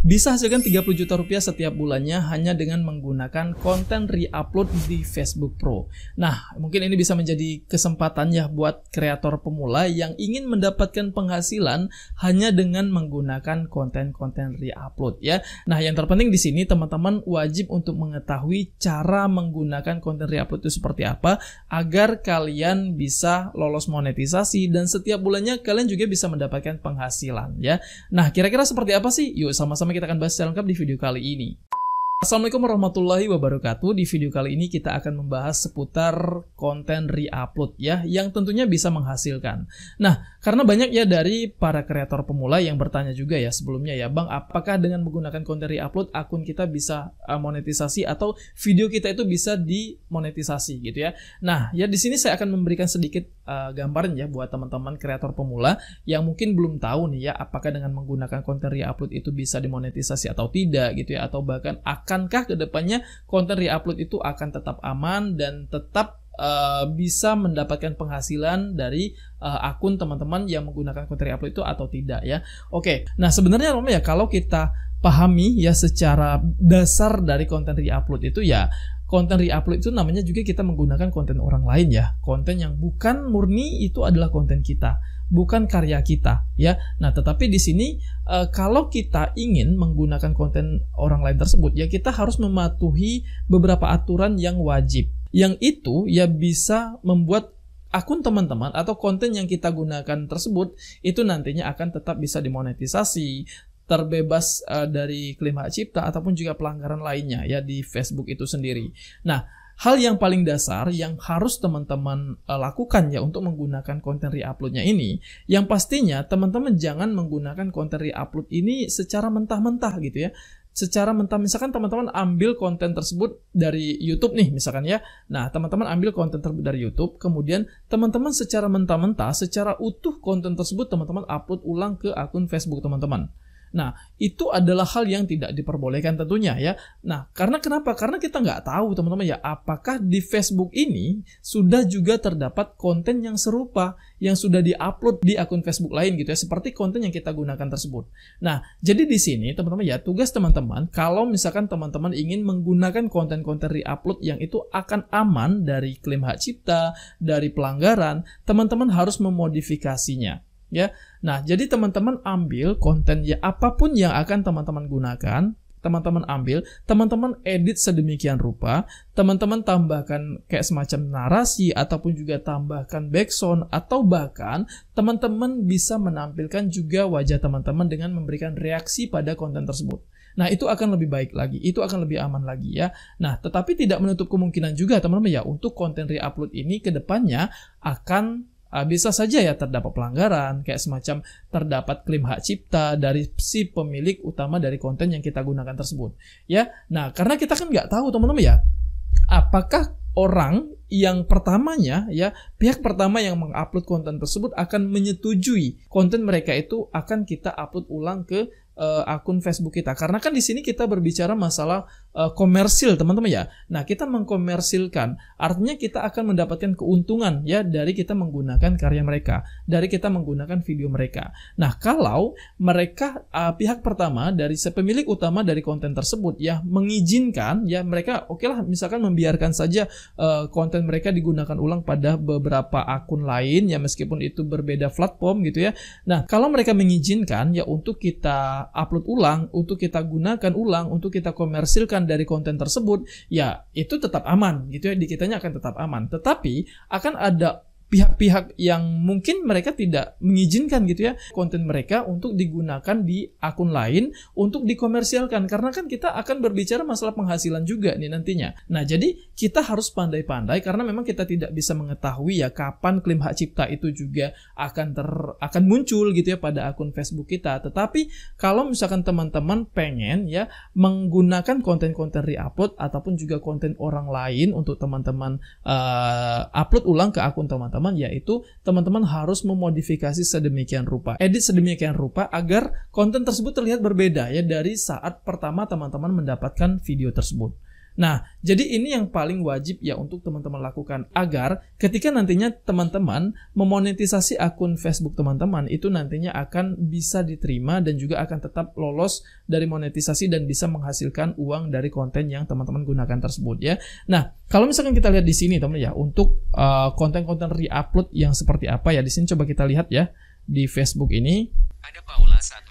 bisa hasilkan 30 juta rupiah setiap bulannya hanya dengan menggunakan konten re-upload di Facebook Pro. Nah, mungkin ini bisa menjadi kesempatan ya buat kreator pemula yang ingin mendapatkan penghasilan hanya dengan menggunakan konten-konten re-upload ya. Nah, yang terpenting di sini teman-teman wajib untuk mengetahui cara menggunakan konten re-upload itu seperti apa agar kalian bisa lolos monetisasi dan setiap bulannya kalian juga bisa mendapatkan penghasilan ya. Nah, kira-kira seperti apa sih? Yuk sama-sama kita akan bahas secara lengkap di video kali ini. Assalamualaikum warahmatullahi wabarakatuh. Di video kali ini kita akan membahas seputar konten re-upload ya, yang tentunya bisa menghasilkan. Nah, karena banyak ya dari para kreator pemula yang bertanya juga ya sebelumnya ya, Bang, apakah dengan menggunakan konten re-upload akun kita bisa monetisasi atau video kita itu bisa dimonetisasi gitu ya. Nah, ya di sini saya akan memberikan sedikit gambaran ya buat teman-teman kreator pemula yang mungkin belum tahu nih ya, apakah dengan menggunakan konten re-upload itu bisa dimonetisasi atau tidak gitu ya, atau bahkan akankah kedepannya konten re-upload itu akan tetap aman dan tetap bisa mendapatkan penghasilan dari akun teman-teman yang menggunakan konten re-upload itu atau tidak ya. Oke, nah sebenarnya ya kalau kita pahami ya secara dasar dari konten re-upload itu ya, konten re-upload itu namanya juga kita menggunakan konten orang lain ya, konten yang bukan murni itu adalah konten kita, bukan karya kita ya. Nah, tetapi di sini kalau kita ingin menggunakan konten orang lain tersebut ya, kita harus mematuhi beberapa aturan yang wajib. Yang itu ya bisa membuat akun teman-teman atau konten yang kita gunakan tersebut itu nantinya akan tetap bisa dimonetisasi, terbebas dari klaim hak cipta ataupun juga pelanggaran lainnya ya di Facebook itu sendiri. Nah, hal yang paling dasar yang harus teman-teman lakukan ya untuk menggunakan konten re-uploadnya ini, yang pastinya teman-teman jangan menggunakan konten re-upload ini secara mentah-mentah gitu ya. Secara mentah, misalkan teman-teman ambil konten tersebut dari YouTube nih misalkan ya. Nah, teman-teman ambil konten tersebut dari YouTube, kemudian teman-teman secara mentah-mentah, secara utuh konten tersebut teman-teman upload ulang ke akun Facebook teman-teman. Nah, itu adalah hal yang tidak diperbolehkan tentunya ya. Nah, karena kenapa? Karena kita nggak tahu teman-teman ya, apakah di Facebook ini sudah juga terdapat konten yang serupa yang sudah diupload di akun Facebook lain gitu ya, seperti konten yang kita gunakan tersebut. Nah, jadi di sini teman-teman ya, tugas teman-teman kalau misalkan teman-teman ingin menggunakan konten-konten re-upload yang itu akan aman dari klaim hak cipta, dari pelanggaran, teman-teman harus memodifikasinya. Ya, nah jadi teman-teman ambil konten ya apapun yang akan teman-teman gunakan, teman-teman ambil, teman-teman edit sedemikian rupa, teman-teman tambahkan kayak semacam narasi ataupun juga tambahkan background atau bahkan teman-teman bisa menampilkan juga wajah teman-teman dengan memberikan reaksi pada konten tersebut. Nah, itu akan lebih baik lagi, itu akan lebih aman lagi ya. Nah, tetapi tidak menutup kemungkinan juga teman-teman ya untuk konten re-upload ini ke depannya akan bisa saja ya terdapat pelanggaran, kayak semacam terdapat klaim hak cipta dari si pemilik utama dari konten yang kita gunakan tersebut. Ya, nah karena kita kan nggak tahu teman-teman ya, apakah orang yang pertamanya ya, pihak pertama yang mengupload konten tersebut akan menyetujui konten mereka itu akan kita upload ulang ke akun Facebook kita. Karena kan di sini kita berbicara masalah komersil teman-teman ya. Nah, kita mengkomersilkan, artinya kita akan mendapatkan keuntungan ya dari kita menggunakan karya mereka, dari kita menggunakan video mereka. Nah, kalau mereka pihak pertama dari pemilik utama dari konten tersebut ya mengizinkan ya, mereka oke lah misalkan membiarkan saja konten mereka digunakan ulang pada beberapa akun lain ya, meskipun itu berbeda platform gitu ya. Nah, kalau mereka mengizinkan ya untuk kita upload ulang, untuk kita gunakan ulang, untuk kita komersilkan dari konten tersebut, ya itu tetap aman gitu ya, di kitanya akan tetap aman. Tetapi akan ada pihak-pihak yang mungkin mereka tidak mengizinkan gitu ya konten mereka untuk digunakan di akun lain untuk dikomersialkan, karena kan kita akan berbicara masalah penghasilan juga nih nantinya. Nah, jadi kita harus pandai-pandai karena memang kita tidak bisa mengetahui ya kapan klaim hak cipta itu juga akan muncul gitu ya pada akun Facebook kita. Tetapi kalau misalkan teman-teman pengen ya menggunakan konten-konten re-upload ataupun juga konten orang lain untuk teman-teman upload ulang ke akun teman-teman, yaitu teman-teman harus memodifikasi sedemikian rupa, edit sedemikian rupa agar konten tersebut terlihat berbeda ya dari saat pertama teman-teman mendapatkan video tersebut. Nah, jadi ini yang paling wajib ya untuk teman-teman lakukan agar ketika nantinya teman-teman memonetisasi akun Facebook teman-teman itu nantinya akan bisa diterima dan juga akan tetap lolos dari monetisasi dan bisa menghasilkan uang dari konten yang teman-teman gunakan tersebut ya. Nah, kalau misalkan kita lihat di sini teman-teman ya untuk konten-konten re-upload yang seperti apa ya, di sini coba kita lihat ya di Facebook ini.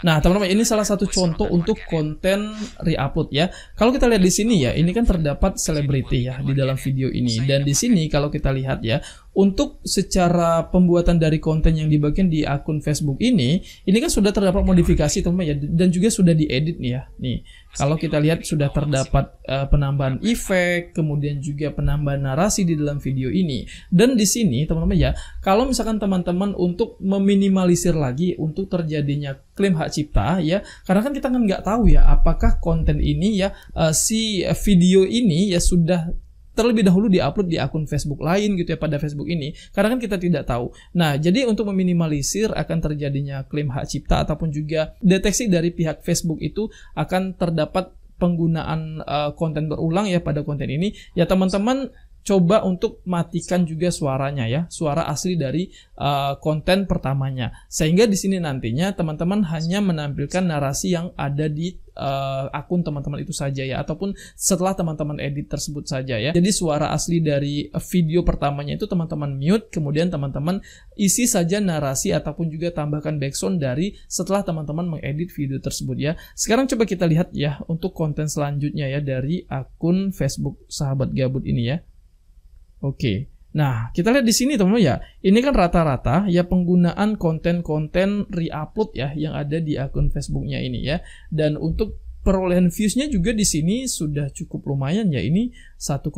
Nah, teman-teman, ini salah satu contoh untuk konten re-upload ya. Kalau kita lihat di sini ya, ini kan terdapat selebriti ya di dalam video ini. Dan di sini kalau kita lihat ya, untuk secara pembuatan dari konten yang dibagikan di akun Facebook ini kan sudah terdapat modifikasi teman-teman ya, dan juga sudah diedit nih ya. Nih, kalau kita lihat sudah terdapat penambahan efek, kemudian juga penambahan narasi di dalam video ini. Dan di sini teman-teman ya, kalau misalkan teman-teman untuk meminimalisir lagi untuk terjadinya klaim hak cipta ya, karena kan kita kan nggak tahu ya apakah konten ini ya si video ini ya sudah terlebih dahulu diupload di akun Facebook lain gitu ya pada Facebook ini, karena kan kita tidak tahu. Nah, jadi untuk meminimalisir akan terjadinya klaim hak cipta ataupun juga deteksi dari pihak Facebook itu akan terdapat penggunaan konten berulang ya pada konten ini, ya teman-teman coba untuk matikan juga suaranya ya, suara asli dari konten pertamanya. Sehingga di sini nantinya teman-teman hanya menampilkan narasi yang ada di akun teman-teman itu saja ya, ataupun setelah teman-teman edit tersebut saja ya. Jadi suara asli dari video pertamanya itu teman-teman mute, kemudian teman-teman isi saja narasi ataupun juga tambahkan background dari setelah teman-teman mengedit video tersebut ya. Sekarang coba kita lihat ya untuk konten selanjutnya ya dari akun Facebook Sahabat Gabut ini ya. Oke, nah kita lihat di sini teman-teman ya, ini kan rata-rata ya penggunaan konten-konten re-upload ya yang ada di akun Facebooknya ini ya. Dan untuk perolehan viewsnya juga di sini sudah cukup lumayan ya, ini 1,5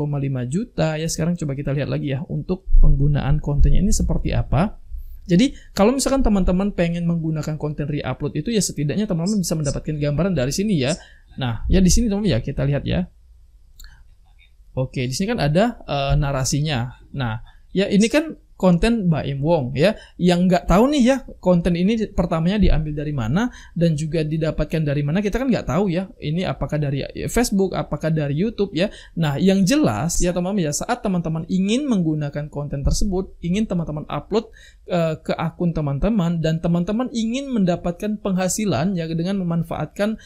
juta ya. Sekarang coba kita lihat lagi ya untuk penggunaan kontennya ini seperti apa. Jadi kalau misalkan teman-teman pengen menggunakan konten re-upload itu ya setidaknya teman-teman bisa mendapatkan gambaran dari sini ya. Nah ya di sini teman-teman ya kita lihat ya. Oke, di sini kan ada narasinya. Nah, ya ini kan konten Baim Wong ya, yang nggak tahu nih ya konten ini pertamanya diambil dari mana dan juga didapatkan dari mana, kita kan nggak tahu ya ini apakah dari Facebook, apakah dari YouTube ya. Nah yang jelas ya teman-teman ya, saat teman-teman ingin menggunakan konten tersebut, ingin teman-teman upload ke akun teman-teman dan teman-teman ingin mendapatkan penghasilan ya dengan memanfaatkan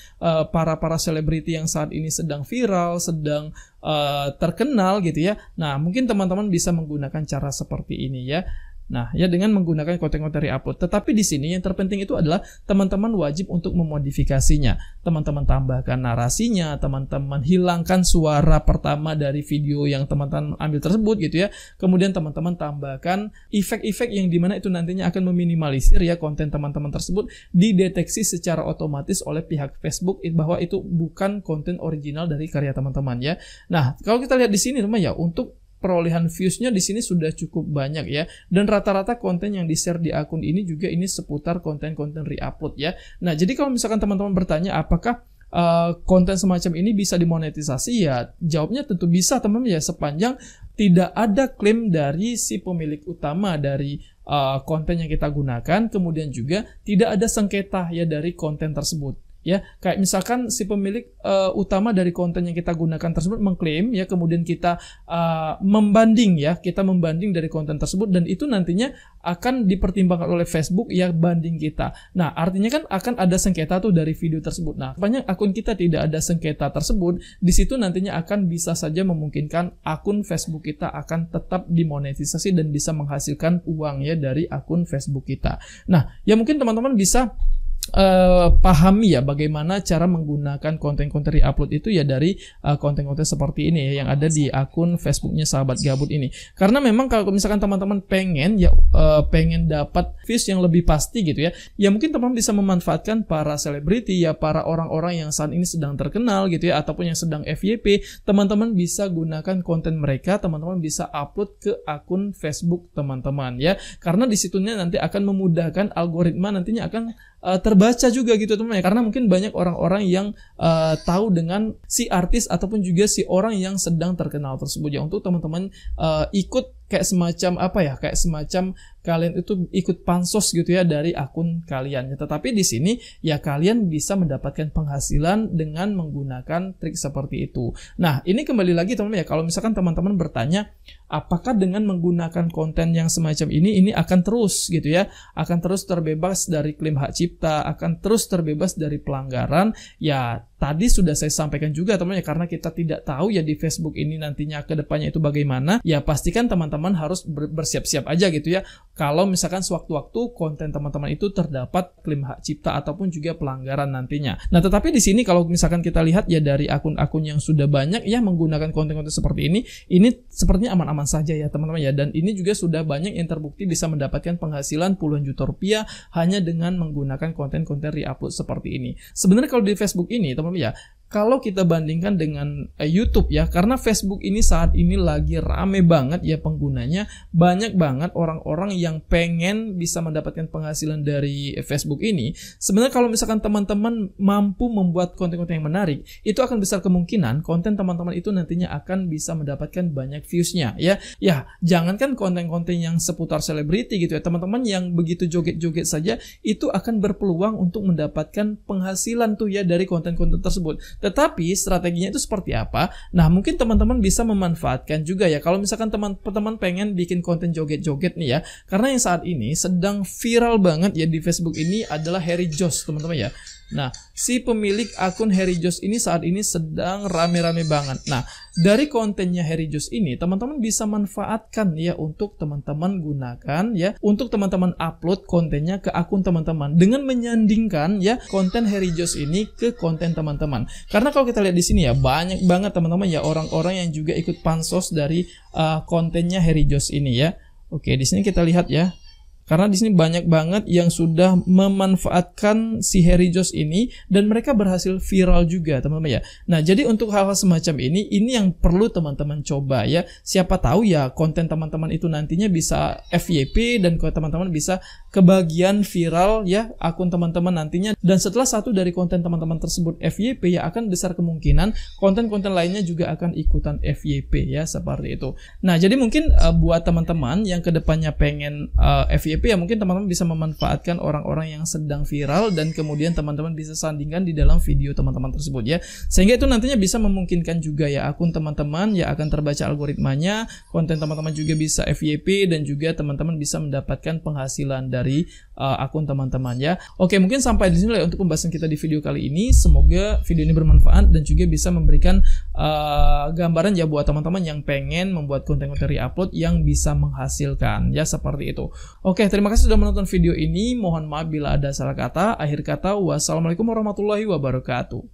para selebriti yang saat ini sedang viral, sedang terkenal gitu ya. Nah mungkin teman-teman bisa menggunakan cara seperti ini ya. Nah, ya dengan menggunakan konten-konten re-upload. Tetapi di sini yang terpenting itu adalah teman-teman wajib untuk memodifikasinya. Teman-teman tambahkan narasinya, teman-teman hilangkan suara pertama dari video yang teman-teman ambil tersebut gitu ya. Kemudian teman-teman tambahkan efek-efek yang dimana itu nantinya akan meminimalisir ya konten teman-teman tersebut dideteksi secara otomatis oleh pihak Facebook bahwa itu bukan konten original dari karya teman-teman ya. Nah, kalau kita lihat di sini teman ya, untuk perolehan viewsnya di sini sudah cukup banyak ya, dan rata-rata konten yang di-share di akun ini juga ini seputar konten-konten re-upload ya. Nah jadi kalau misalkan teman-teman bertanya apakah konten semacam ini bisa dimonetisasi, ya jawabnya tentu bisa teman-teman ya, sepanjang tidak ada klaim dari si pemilik utama dari konten yang kita gunakan, kemudian juga tidak ada sengketa ya dari konten tersebut. Ya, kayak misalkan si pemilik utama dari konten yang kita gunakan tersebut mengklaim ya, kemudian kita membanding ya, kita membanding dari konten tersebut dan itu nantinya akan dipertimbangkan oleh Facebook ya banding kita. Nah, artinya kan akan ada sengketa tuh dari video tersebut. Nah, banyak akun kita tidak ada sengketa tersebut, di situ nantinya akan bisa saja memungkinkan akun Facebook kita akan tetap dimonetisasi dan bisa menghasilkan uang ya dari akun Facebook kita. Nah, ya mungkin teman-teman bisa pahami ya bagaimana cara menggunakan konten-konten re-upload itu ya dari konten-konten seperti ini ya yang ada di akun Facebooknya Sahabat Gabut ini. Karena memang kalau misalkan teman-teman pengen ya pengen dapat views yang lebih pasti gitu ya, ya mungkin teman-teman bisa memanfaatkan para selebriti ya, para orang-orang yang saat ini sedang terkenal gitu ya, ataupun yang sedang FYP. Teman-teman bisa gunakan konten mereka, teman-teman bisa upload ke akun Facebook teman-teman ya, karena di situnya nanti akan memudahkan algoritma, nantinya akan terbaca juga gitu teman-teman ya, karena mungkin banyak orang-orang yang tahu dengan si artis ataupun juga si orang yang sedang terkenal tersebut ya. Untuk teman-teman ikut kayak semacam apa ya, kayak semacam kalian itu ikut pansos gitu ya dari akun kalian. Tetapi di sini ya kalian bisa mendapatkan penghasilan dengan menggunakan trik seperti itu. Nah, ini kembali lagi teman-teman ya, kalau misalkan teman-teman bertanya apakah dengan menggunakan konten yang semacam ini akan terus gitu ya, akan terus terbebas dari klaim hak cipta, akan terus terbebas dari pelanggaran. Ya tadi sudah saya sampaikan juga teman-teman ya, karena kita tidak tahu ya di Facebook ini nantinya ke depannya itu bagaimana. Ya pastikan teman-teman harus bersiap-siap aja gitu ya, kalau misalkan sewaktu-waktu konten teman-teman itu terdapat klaim hak cipta ataupun juga pelanggaran nantinya. Nah, tetapi di sini kalau misalkan kita lihat ya dari akun-akun yang sudah banyak ya menggunakan konten-konten seperti ini sepertinya aman-aman saja ya teman-teman ya, dan ini juga sudah banyak yang terbukti bisa mendapatkan penghasilan puluhan juta rupiah hanya dengan menggunakan konten-konten re-upload seperti ini. Sebenarnya kalau di Facebook ini teman-teman ya, kalau kita bandingkan dengan YouTube ya, karena Facebook ini saat ini lagi rame banget ya penggunanya, banyak banget orang-orang yang pengen bisa mendapatkan penghasilan dari Facebook ini. Sebenarnya kalau misalkan teman-teman mampu membuat konten-konten yang menarik, itu akan besar kemungkinan konten teman-teman itu nantinya akan bisa mendapatkan banyak views-nya ya. Ya, jangankan konten-konten yang seputar selebriti gitu ya, teman-teman yang begitu joget-joget saja itu akan berpeluang untuk mendapatkan penghasilan tuh ya dari konten-konten tersebut. Tetapi strateginya itu seperti apa? Nah, mungkin teman-teman bisa memanfaatkan juga ya, kalau misalkan teman-teman pengen bikin konten joget-joget nih ya, karena yang saat ini sedang viral banget ya di Facebook ini adalah Harry Josh teman-teman ya. Nah, si pemilik akun Harry Josh ini saat ini sedang rame-rame banget. Nah, dari kontennya Harry Josh ini teman-teman bisa manfaatkan ya untuk teman-teman gunakan ya, untuk teman-teman upload kontennya ke akun teman-teman dengan menyandingkan ya konten Harry Josh ini ke konten teman-teman. Karena kalau kita lihat di sini ya banyak banget teman-teman ya orang-orang yang juga ikut pansos dari kontennya Harry Josh ini ya. Oke, di sini kita lihat ya. Karena di sini banyak banget yang sudah memanfaatkan si Harry Josh ini dan mereka berhasil viral juga, teman-teman ya. Nah, jadi untuk hal-hal semacam ini yang perlu teman-teman coba ya. Siapa tahu ya konten teman-teman itu nantinya bisa FYP dan teman-teman bisa kebagian viral ya akun teman-teman nantinya. Dan setelah satu dari konten teman-teman tersebut FYP ya, akan besar kemungkinan konten-konten lainnya juga akan ikutan FYP ya, seperti itu. Nah, jadi mungkin buat teman-teman yang kedepannya pengen FYP ya, mungkin teman-teman bisa memanfaatkan orang-orang yang sedang viral dan kemudian teman-teman bisa sandingkan di dalam video teman-teman tersebut ya, sehingga itu nantinya bisa memungkinkan juga ya akun teman-teman ya akan terbaca algoritmanya, konten teman-teman juga bisa FYP dan juga teman-teman bisa mendapatkan penghasilan dari akun teman-teman ya. Oke, mungkin sampai di sini lah untuk pembahasan kita di video kali ini. Semoga video ini bermanfaat dan juga bisa memberikan gambaran ya buat teman-teman yang pengen membuat konten-konten re-upload yang bisa menghasilkan ya, seperti itu. Oke, terima kasih sudah menonton video ini. Mohon maaf bila ada salah kata. Akhir kata, wassalamualaikum warahmatullahi wabarakatuh.